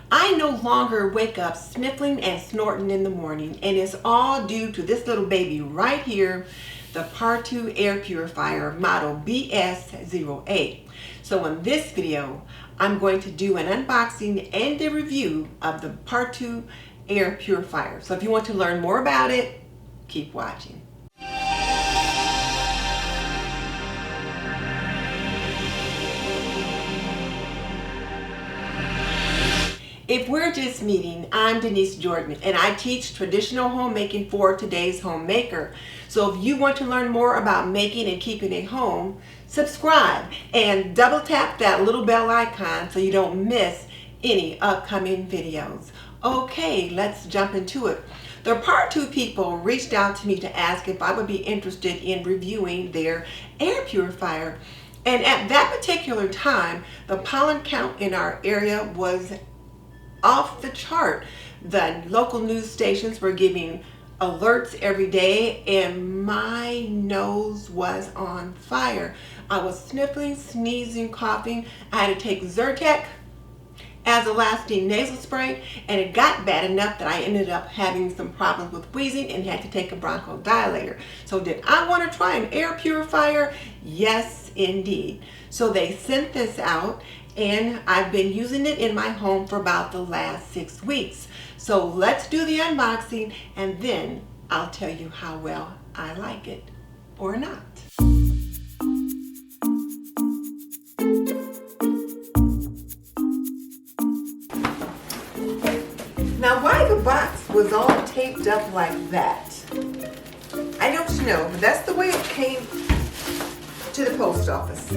I no longer wake up sniffling and snorting in the morning, and it's all due to this little baby right here, the Partu Air Purifier model BS-08. So in this video, I'm going to do an unboxing and a review of the Partu Air Purifier. So if you want to learn more about it, keep watching. If we're just meeting, I'm Denise Jordan, and I teach traditional homemaking for today's homemaker. So if you want to learn more about making and keeping a home, subscribe and double tap that little bell icon so you don't miss any upcoming videos. Okay, let's jump into it. The Partu people reached out to me to ask if I would be interested in reviewing their air purifier. And at that particular time, the pollen count in our area was off the chart. The local news stations were giving alerts every day, and my nose was on fire. I was sniffling, sneezing, coughing. I had to take Zyrtec as a lasting nasal spray, and it got bad enough that I ended up having some problems with wheezing and had to take a bronchodilator. So did I want to try an air purifier? Yes, indeed. So they sent this out, and I've been using it in my home for about the last 6 weeks. So let's do the unboxing, and then I'll tell you how well I like it or not. Now, why the box was all taped up like that, I don't know, but that's the way it came to the post office.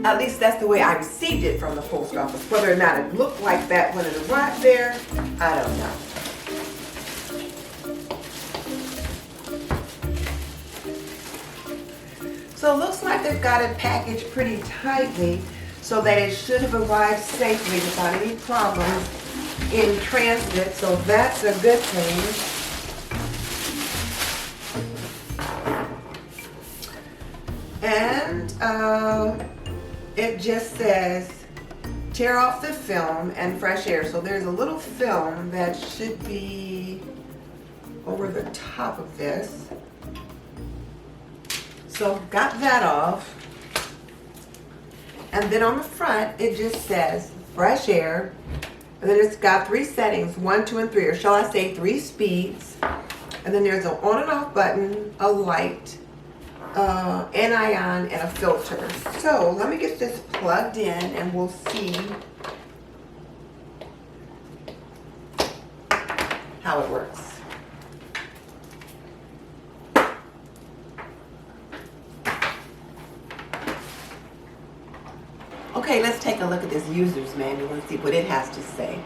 At least that's the way I received it from the post office. Whether or not it looked like that when it arrived there, I don't know. So it looks like they've got it packaged pretty tightly so that it should have arrived safely without any problems in transit. So that's a good thing. And it just says tear off the film and fresh air. So there's a little film that should be over the top of this. So got that off. And then on the front it just says fresh air. And then it's got 3 settings, 1, 2, and 3, or shall I say 3 speeds. And then there's an on and off button, a light, anion, and a filter. So let me get this plugged in and we'll see how it works. Okay, let's take a look at this user's manual and see what it has to say.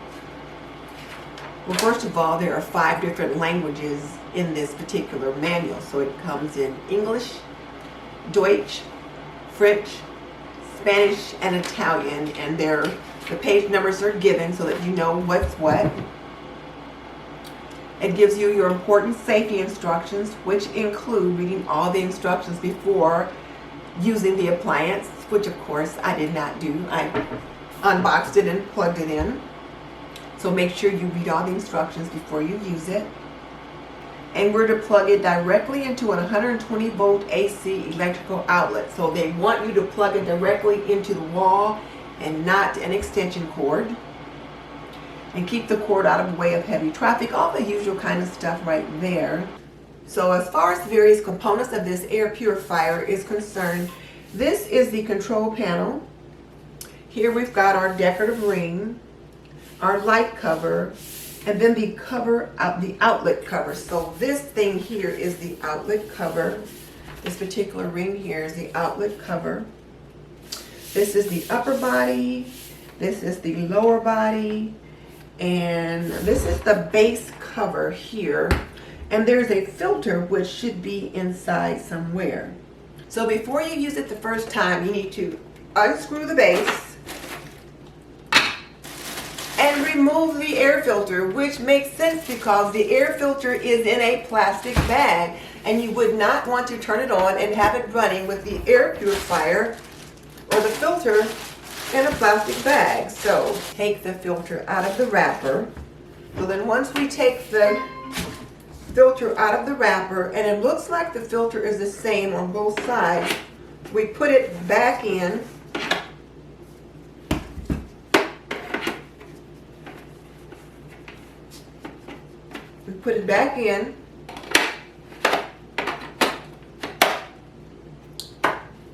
Well, first of all, there are 5 different languages in this particular manual. So it comes in English, Deutsch, French, Spanish, and Italian, and the page numbers are given so that you know what's what. It gives you your important safety instructions, which include reading all the instructions before using the appliance, which of course I did not do. I unboxed it and plugged it in. So make sure you read all the instructions before you use it. And we're to plug it directly into a 120 volt AC electrical outlet. So they want you to plug it directly into the wall and not an extension cord. And keep the cord out of the way of heavy traffic, all the usual kind of stuff right there. So as far as the various components of this air purifier is concerned, this is the control panel. Here we've got our decorative ring, our light cover, and then the cover out the outlet cover. So this thing here is the outlet cover. This particular ring here is the outlet cover. This is the upper body. This is the lower body. And this is the base cover here. And there's a filter which should be inside somewhere. So before you use it the first time, you need to unscrew the base and remove the air filter, which makes sense because the air filter is in a plastic bag and you would not want to turn it on and have it running with the air purifier or the filter in a plastic bag. So take the filter out of the wrapper. So then once we take the filter out of the wrapper, and it looks like the filter is the same on both sides, we put it back in. We put it back in.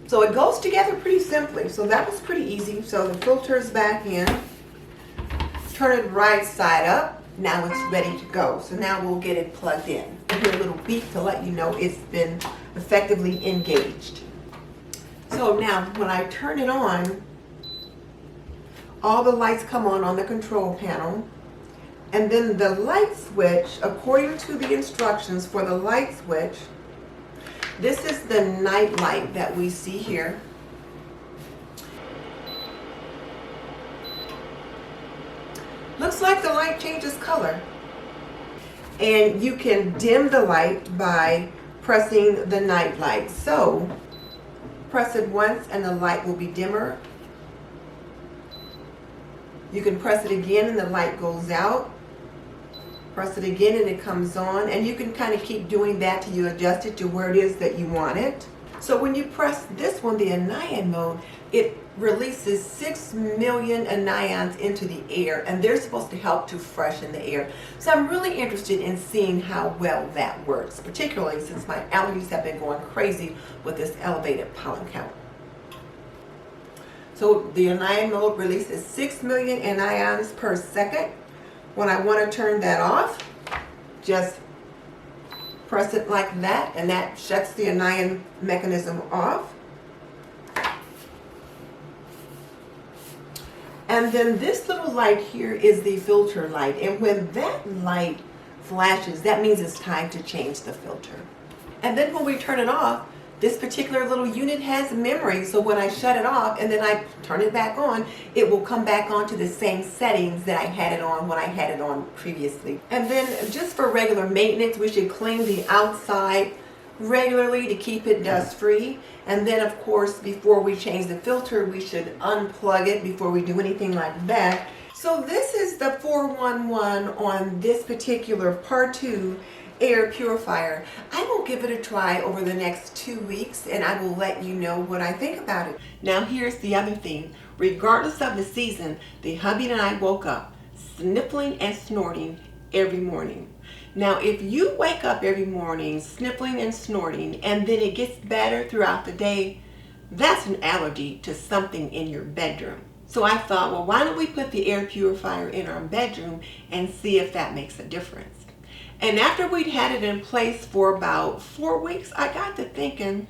So it goes together pretty simply. So that was pretty easy. So the filter is back in. Turn it right side up. Now it's ready to go. So now we'll get it plugged in. I'll hear a little beep to let you know it's been effectively engaged. So now when I turn it on, all the lights come on the control panel. And then the light switch, according to the instructions for the light switch, this is the night light that we see here. Looks like the light changes color. And you can dim the light by pressing the night light. So press it once and the light will be dimmer. You can press it again and the light goes out. Press it again and it comes on, and you can kind of keep doing that till you adjust it to where it is that you want it. So when you press this one, the anion mode, it releases 6 million anions into the air, and they're supposed to help to freshen the air. So I'm really interested in seeing how well that works, particularly since my allergies have been going crazy with this elevated pollen count. So the anion mode releases 6 million anions per second. When I want to turn that off, just press it like that, and that shuts the anion mechanism off. And then this little light here is the filter light, and when that light flashes, that means it's time to change the filter. And then when we turn it off, this particular little unit has memory, so when I shut it off and then I turn it back on, it will come back on to the same settings that I had it on when I had it on previously. And then just for regular maintenance, we should clean the outside regularly to keep it dust free. And then of course, before we change the filter, we should unplug it before we do anything like that. So this is the 411 on this particular Partu Air Purifier. I will give it a try over the next 2 weeks, and I will let you know what I think about it. Now here's the other thing. Regardless of the season, the hubby and I woke up sniffling and snorting every morning. Now if you wake up every morning sniffling and snorting and then it gets better throughout the day, that's an allergy to something in your bedroom. So I thought, well, why don't we put the air purifier in our bedroom and see if that makes a difference. And after we'd had it in place for about 4 weeks, I got to thinking,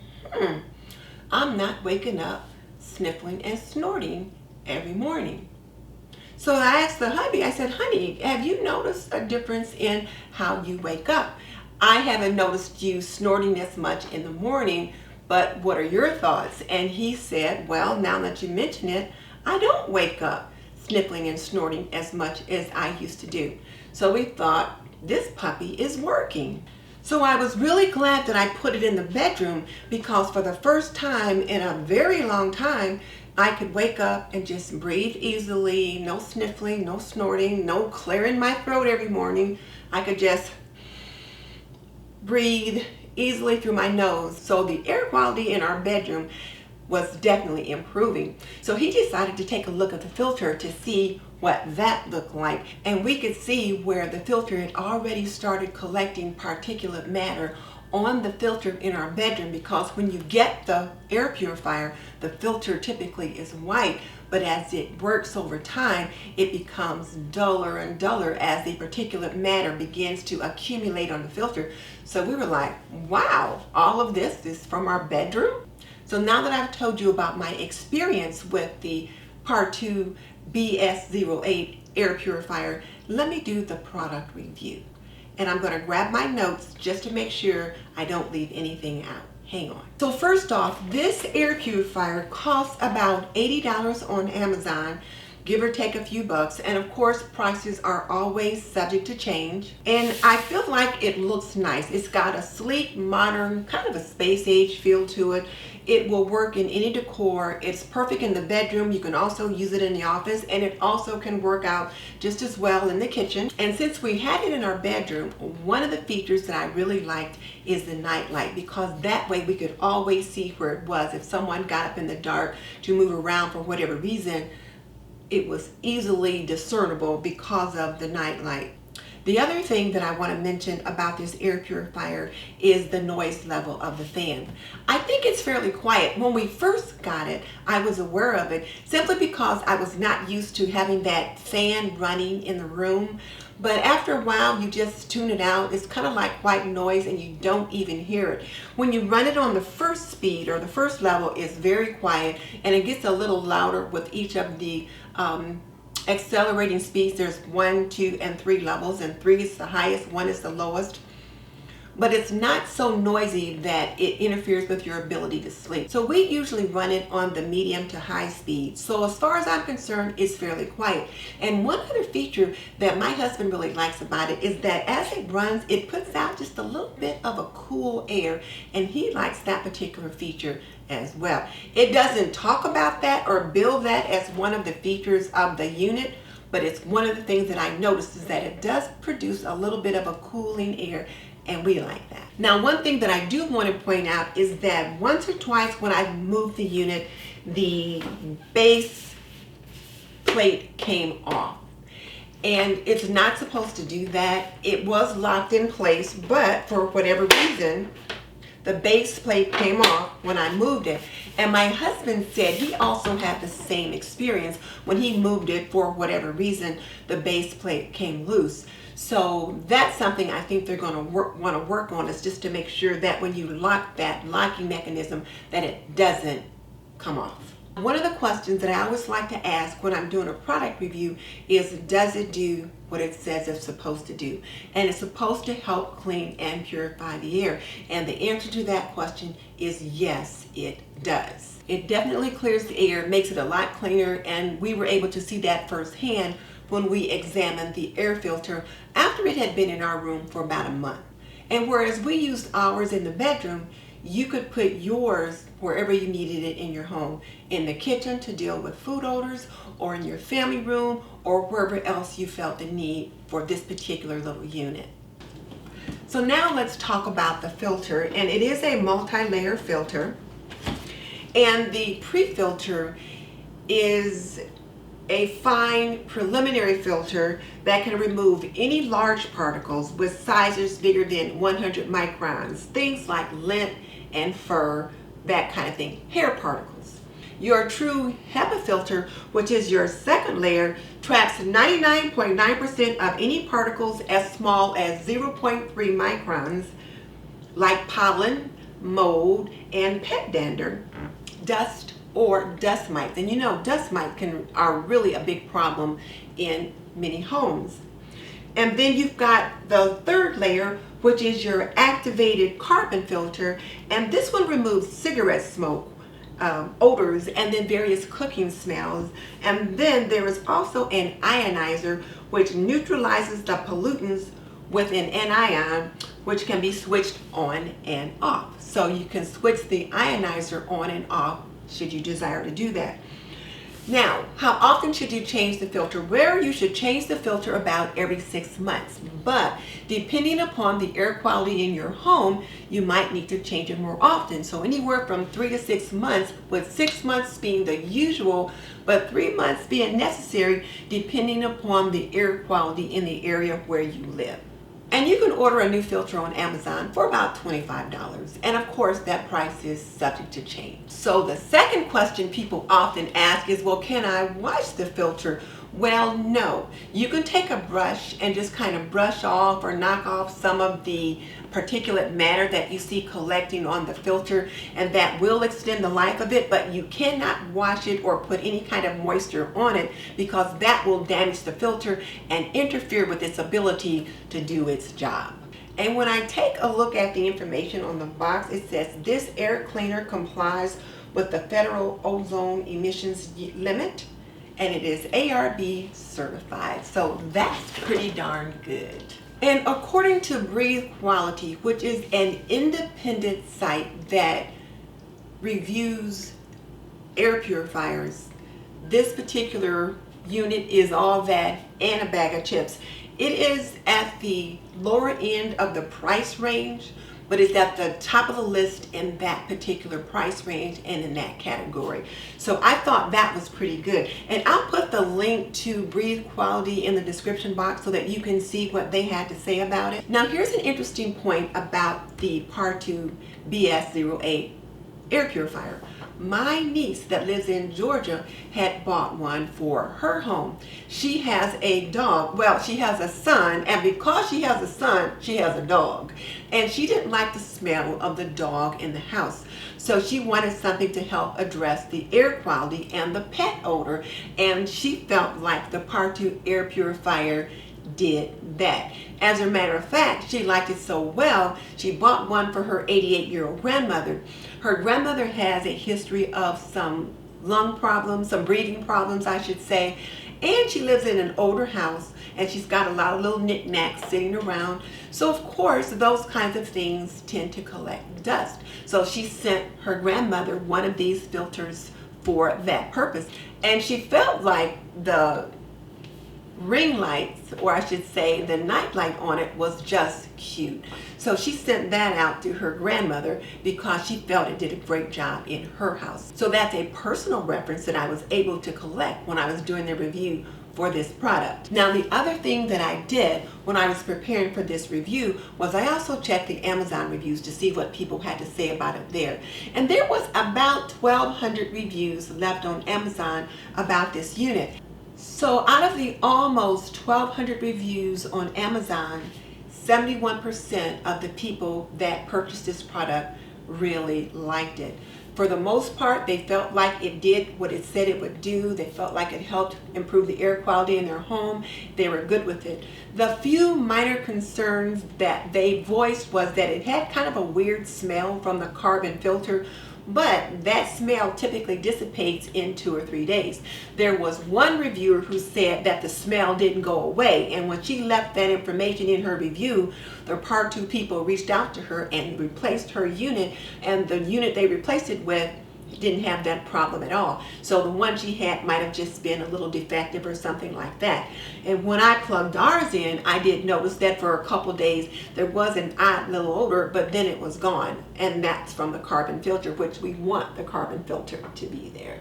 I'm not waking up sniffling and snorting every morning. So I asked the hubby, I said, honey, have you noticed a difference in how you wake up? I haven't noticed you snorting as much in the morning, but what are your thoughts? And he said, well, now that you mention it, I don't wake up sniffling and snorting as much as I used to do. So we thought, this puppy is working. So I was really glad that I put it in the bedroom, because for the first time in a very long time, I could wake up and just breathe easily, no sniffling, no snorting, no clearing my throat every morning. I could just breathe easily through my nose. So the air quality in our bedroom was definitely improving. So he decided to take a look at the filter to see what that looked like, and we could see where the filter had already started collecting particulate matter on the filter in our bedroom, because when you get the air purifier, the filter typically is white, but as it works over time, it becomes duller and duller as the particulate matter begins to accumulate on the filter. So we were like, wow, all of this is from our bedroom? So now that I've told you about my experience with the Partu BS-08 air purifier, let me do the product review. And I'm going to grab my notes just to make sure I don't leave anything out. Hang on. So first off, this air purifier costs about $80 on Amazon, give or take a few bucks, and of course prices are always subject to change. And I feel like it looks nice. It's got a sleek, modern, kind of a space age feel to it. It will work in any decor. It's perfect in the bedroom. You can also use it in the office, and it also can work out just as well in the kitchen. And since we had it in our bedroom, one of the features that I really liked is the night light, because that way we could always see where it was. If someone got up in the dark to move around for whatever reason, it was easily discernible because of the night light. The other thing that I want to mention about this air purifier is the noise level of the fan. I think it's fairly quiet. When we first got it, I was aware of it simply because I was not used to having that fan running in the room. But after a while, you just tune it out. It's kind of like white noise and you don't even hear it. When you run it on the first speed or the first level, it's very quiet, and it gets a little louder with each of the accelerating speeds. There's 1, 2, and 3 levels, and 3 is the highest, 1 is the lowest. But it's not so noisy that it interferes with your ability to sleep. So we usually run it on the medium to high speed. So as far as I'm concerned, it's fairly quiet. And one other feature that my husband really likes about it is that as it runs, it puts out just a little bit of a cool air, and he likes that particular feature as well. It doesn't talk about that or bill that as one of the features of the unit, but it's one of the things that I noticed is that it does produce a little bit of a cooling air, and we like that. Now, one thing that I do want to point out is that once or twice when I moved the unit, the base plate came off. And it's not supposed to do that. It was locked in place, but for whatever reason, the base plate came off when I moved it. And my husband said he also had the same experience when he moved it. For whatever reason, the base plate came loose. So that's something I think they're going to want to work on, is just to make sure that when you lock that locking mechanism, that it doesn't come off. One of the questions that I always like to ask when I'm doing a product review is, does it do what it says it's supposed to do? And it's supposed to help clean and purify the air. And the answer to that question is yes, it does. It definitely clears the air, makes it a lot cleaner, and we were able to see that firsthand when we examined the air filter after it had been in our room for about a month. And whereas we used ours in the bedroom, you could put yours wherever you needed it in your home, in the kitchen to deal with food odors, or in your family room, or wherever else you felt the need for this particular little unit. So now let's talk about the filter, and it is a multi-layer filter, and the pre-filter is a fine preliminary filter that can remove any large particles with sizes bigger than 100 microns, things like lint and fur, that kind of thing, hair particles. Your true HEPA filter, which is your second layer, traps 99.9% of any particles as small as 0.3 microns, like pollen, mold, and pet dander, dust, or dust mites. And you know, dust mites are really a big problem in many homes. And then you've got the third layer, which is your activated carbon filter, and this one removes cigarette smoke, odors, and then various cooking smells. And then there is also an ionizer, which neutralizes the pollutants with an anion, which can be switched on and off. So you can switch the ionizer on and off should you desire to do that. Now, how often should you change the filter? Well, you should change the filter about every 6 months, but depending upon the air quality in your home, you might need to change it more often. So anywhere from 3 to 6 months, with 6 months being the usual, but 3 months being necessary depending upon the air quality in the area where you live. And you can order a new filter on Amazon for about $25. And of course, that price is subject to change. So the second question people often ask is, well, can I wash the filter? Well, no. You can take a brush and just kind of brush off or knock off some of the particulate matter that you see collecting on the filter, and that will extend the life of it, but you cannot wash it or put any kind of moisture on it, because that will damage the filter and interfere with its ability to do its job. And when I take a look at the information on the box, it says this air cleaner complies with the federal ozone emissions limit, and it is ARB certified. So that's pretty darn good. And according to Breathe Quality, which is an independent site that reviews air purifiers, this particular unit is all that and a bag of chips. It is at the lower end of the price range, but it's at the top of the list in that particular price range and in that category. So I thought that was pretty good. And I'll put the link to Breathe Quality in the description box so that you can see what they had to say about it. Now here's an interesting point about the Partu BS-08 air purifier. My niece that lives in Georgia had bought one for her home. She has a dog. Well, she has a son, and because she has a son, she has a dog. And she didn't like the smell of the dog in the house. So she wanted something to help address the air quality and the pet odor. And she felt like the Partu Air Purifier did that. As a matter of fact, she liked it so well, she bought one for her 88-year-old grandmother. Her grandmother has a history of some lung problems, some breathing problems, I should say, and she lives in an older house, and she's got a lot of little knickknacks sitting around. So of course, those kinds of things tend to collect dust. So she sent her grandmother one of these filters for that purpose. And she felt like the ring lights, or I should say the night light on it, was just cute. So she sent that out to her grandmother because she felt it did a great job in her house. So that's a personal reference that I was able to collect when I was doing the review for this product. Now the other thing that I did when I was preparing for this review was I also checked the Amazon reviews to see what people had to say about it there. And there was about 1,200 reviews left on Amazon about this unit. So out of the almost 1,200 reviews on Amazon, 71% of the people that purchased this product really liked it. For the most part, they felt like it did what it said it would do. They felt like it helped improve the air quality in their home. They were good with it. The few minor concerns that they voiced was that it had kind of a weird smell from the carbon filter, but that smell typically dissipates in 2 or 3 days. There was one reviewer who said that the smell didn't go away, and when she left that information in her review, the Partu people reached out to her and replaced her unit, and the unit they replaced it with didn't have that problem at all. So the one she had might have just been a little defective or something like that. And when I plugged ours in, I did notice that for a couple days there was an odd little odor, but then it was gone. And that's from the carbon filter, which we want the carbon filter to be there.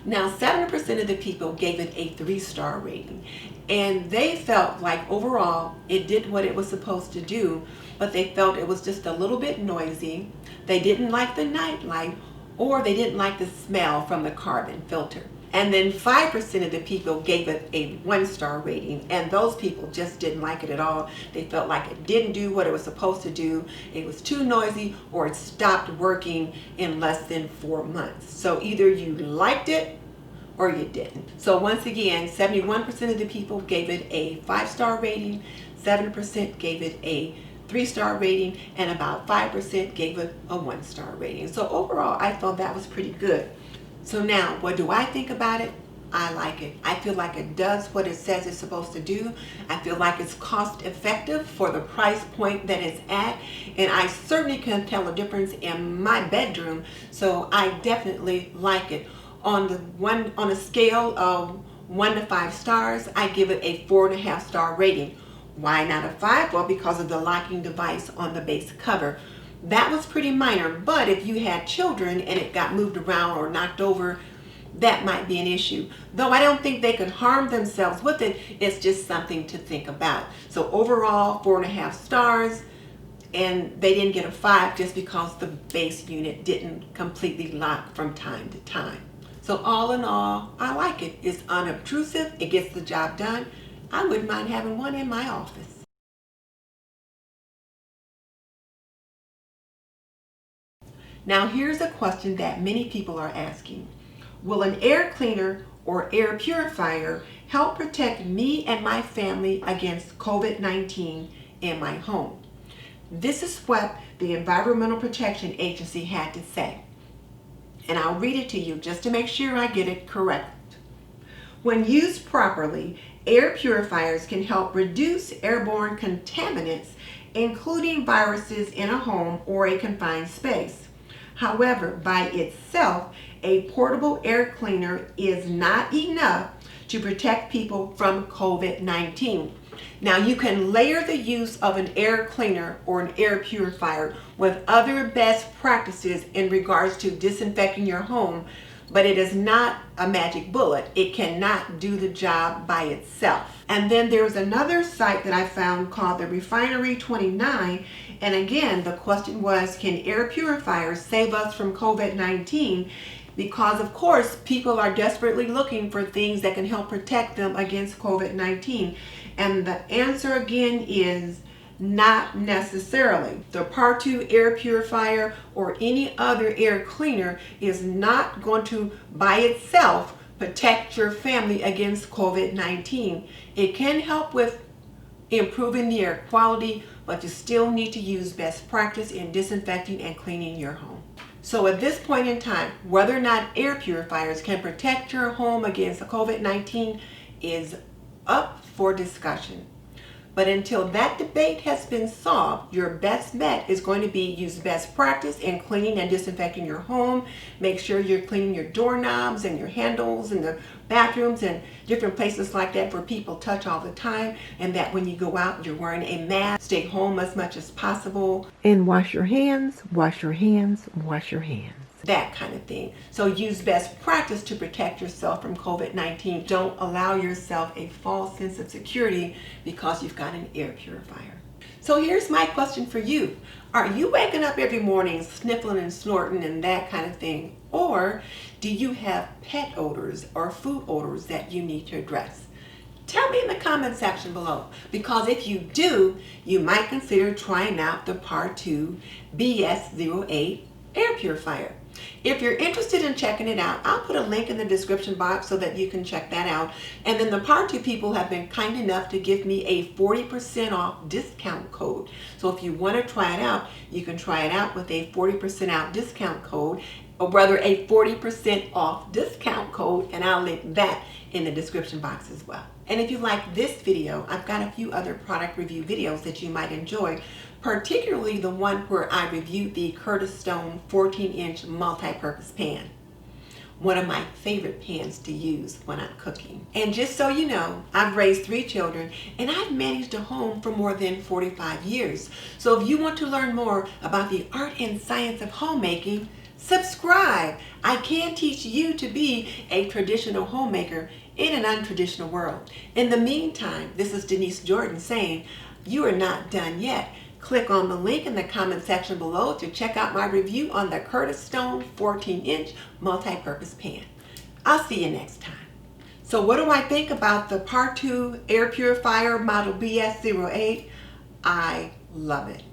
Now 7% of the people gave it a 3-star rating, and they felt like overall it did what it was supposed to do, but they felt it was just a little bit noisy. They didn't like the night light, or they didn't like the smell from the carbon filter. And then 5% of the people gave it a 1-star rating, and those people just didn't like it at all. They felt like it didn't do what it was supposed to do. It was too noisy, or it stopped working in less than 4 months. So either you liked it or you didn't. So once again, 71% of the people gave it a 5-star rating, 7% gave it a 3-star rating, and about 5% gave it a 1-star rating. So overall, I thought that was pretty good. So now, what do I think about it? I like it. I feel like it does what it says it's supposed to do. I feel like it's cost effective for the price point that it's at, and I certainly can tell a difference in my bedroom, so I definitely like it. On a scale of 1 to 5 stars, I give it a 4.5-star rating. Why not a 5? Well, because of the locking device on the base cover. That was pretty minor, but if you had children and it got moved around or knocked over, that might be an issue. Though I don't think they could harm themselves with it, it's just something to think about. So overall, 4.5 stars, and they didn't get a 5 just because the base unit didn't completely lock from time to time. So all in all, I like it. It's unobtrusive, it gets the job done. I wouldn't mind having one in my office. Now here's a question that many people are asking. Will an air cleaner or air purifier help protect me and my family against COVID-19 in my home? This is what the Environmental Protection Agency had to say. And I'll read it to you just to make sure I get it correct. When used properly, air purifiers can help reduce airborne contaminants, including viruses in a home or a confined space. However, by itself, a portable air cleaner is not enough to protect people from COVID-19. Now, you can layer the use of an air cleaner or an air purifier with other best practices in regards to disinfecting your home, but it is not a magic bullet. It cannot do the job by itself. And then there's another site that I found called the Refinery 29. And again, the question was, can air purifiers save us from COVID-19? Because of course, people are desperately looking for things that can help protect them against COVID-19. And the answer again is not necessarily. The Partu Air Purifier or any other air cleaner is not going to by itself protect your family against COVID-19. It can help with improving the air quality, but you still need to use best practice in disinfecting and cleaning your home. So at this point in time, whether or not air purifiers can protect your home against COVID-19 is up for discussion. But until that debate has been solved, your best bet is going to be use best practice in cleaning and disinfecting your home. Make sure you're cleaning your doorknobs and your handles and the bathrooms and different places like that where people touch all the time, and that when you go out, you're wearing a mask. Stay home as much as possible. And wash your hands, wash your hands, wash your hands. That kind of thing. So use best practice to protect yourself from COVID-19. Don't allow yourself a false sense of security because you've got an air purifier. So here's my question for you. Are you waking up every morning sniffling and snorting and that kind of thing? Or do you have pet odors or food odors that you need to address? Tell me in the comment section below, because if you do, you might consider trying out the Partu BS-08 air purifier. If you're interested in checking it out, I'll put a link in the description box so that you can check that out. And then the Partu people have been kind enough to give me a 40% off discount code. So if you want to try it out, you can try it out with a 40% out discount code, or rather a 40% off discount code, and I'll link that in the description box as well. And if you like this video, I've got a few other product review videos that you might enjoy, particularly the one where I reviewed the Curtis Stone 14-inch multi-purpose pan. One of my favorite pans to use when I'm cooking. And just so you know, I've raised 3 children and I've managed a home for more than 45 years. So if you want to learn more about the art and science of homemaking, subscribe. I can teach you to be a traditional homemaker in an untraditional world. In the meantime, this is Denise Jordan saying, you are not done yet. Click on the link in the comment section below to check out my review on the Curtis Stone 14-inch multi-purpose pan. I'll see you next time. So what do I think about the Partu Air Purifier model BS-08? I love it.